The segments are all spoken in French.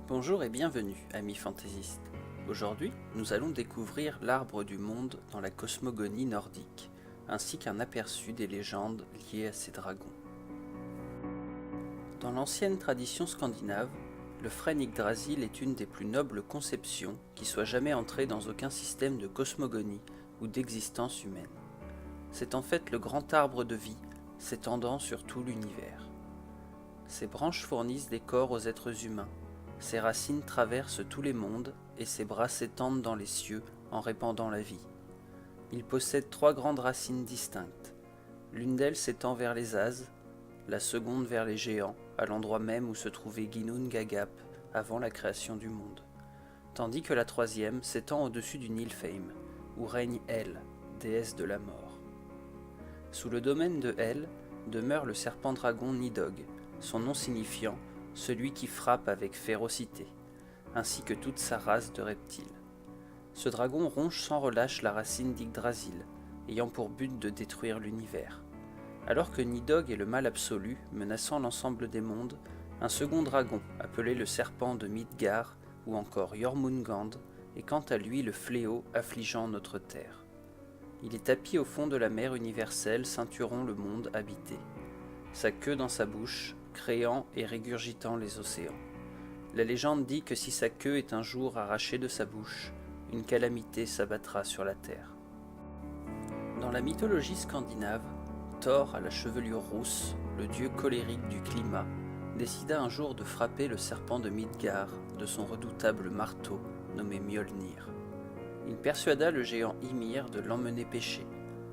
Bonjour et bienvenue, amis fantaisistes. Aujourd'hui, nous allons découvrir l'arbre du monde dans la cosmogonie nordique, ainsi qu'un aperçu des légendes liées à ces dragons. Dans l'ancienne tradition scandinave, le frêne Yggdrasil est une des plus nobles conceptions qui soit jamais entrée dans aucun système de cosmogonie ou d'existence humaine. C'est en fait le grand arbre de vie, s'étendant sur tout l'univers. Ses branches fournissent des corps aux êtres humains. Ses racines traversent tous les mondes et ses bras s'étendent dans les cieux en répandant la vie. Il possède 3 grandes racines distinctes. L'une d'elles s'étend vers les Ases, la seconde vers les géants, à l'endroit même où se trouvait Ginnungagap avant la création du monde, tandis que la troisième s'étend au-dessus du Nilfheim, où règne Hel, déesse de la mort. Sous le domaine de Hel demeure le serpent-dragon Nidhogg, son nom signifiant « celui qui frappe avec férocité », ainsi que toute sa race de reptiles. Ce dragon ronge sans relâche la racine d'Yggdrasil, ayant pour but de détruire l'univers. Alors que Nidhogg est le mal absolu, menaçant l'ensemble des mondes, un second dragon, appelé le serpent de Midgard, ou encore Jormungand, est quant à lui le fléau affligeant notre terre. Il est tapi au fond de la mer universelle ceinturant le monde habité, sa queue dans sa bouche, créant et régurgitant les océans. La légende dit que si sa queue est un jour arrachée de sa bouche, une calamité s'abattra sur la terre. Dans la mythologie scandinave, Thor à la chevelure rousse, le dieu colérique du climat, décida un jour de frapper le serpent de Midgard de son redoutable marteau nommé Mjolnir. Il persuada le géant Ymir de l'emmener pêcher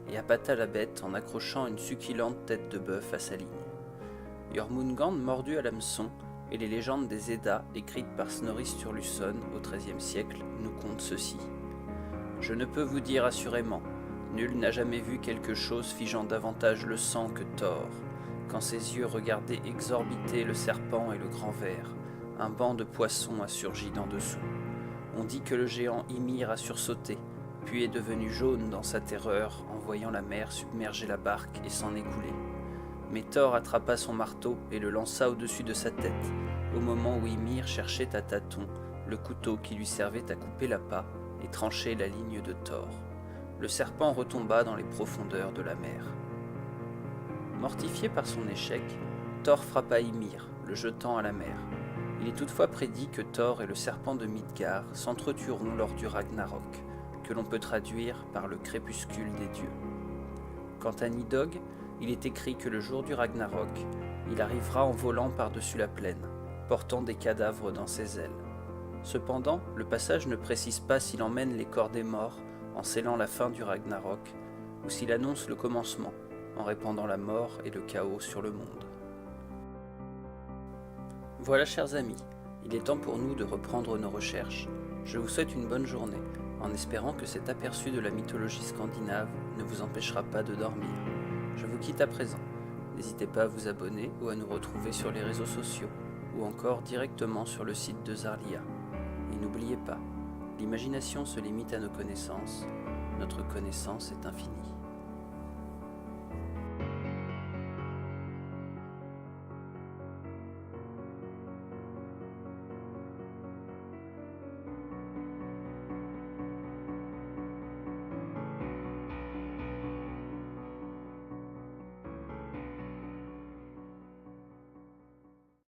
et appâta la bête en accrochant une succulente tête de bœuf à sa ligne. Jormungand mordut à l'hameçon et les légendes des Eddas écrites par Snorri Sturluson au XIIIe siècle nous content ceci. « Je ne peux vous dire assurément, nul n'a jamais vu quelque chose figeant davantage le sang que Thor, quand ses yeux regardaient exorbiter le serpent et le grand ver, un banc de poissons a surgi d'en dessous. On dit que le géant Ymir a sursauté, puis est devenu jaune dans sa terreur en voyant la mer submerger la barque et s'en écouler. Mais Thor attrapa son marteau et le lança au-dessus de sa tête, au moment où Ymir cherchait à tâtons le couteau qui lui servait à couper l'appât et trancher la ligne de Thor. Le serpent retomba dans les profondeurs de la mer. Mortifié par son échec, Thor frappa Ymir, le jetant à la mer. Il est toutefois prédit que Thor et le serpent de Midgard s'entretueront lors du Ragnarok, que l'on peut traduire par le crépuscule des dieux. Quant à Nidhogg, il est écrit que le jour du Ragnarok, il arrivera en volant par-dessus la plaine, portant des cadavres dans ses ailes. Cependant, le passage ne précise pas s'il emmène les corps des morts en scellant la fin du Ragnarok, ou s'il annonce le commencement, en répandant la mort et le chaos sur le monde. Voilà, chers amis, il est temps pour nous de reprendre nos recherches. Je vous souhaite une bonne journée, en espérant que cet aperçu de la mythologie scandinave ne vous empêchera pas de dormir. Je vous quitte à présent. N'hésitez pas à vous abonner ou à nous retrouver sur les réseaux sociaux, ou encore directement sur le site de Zarlia. Et n'oubliez pas, l'imagination se limite à nos connaissances, notre connaissance est infinie.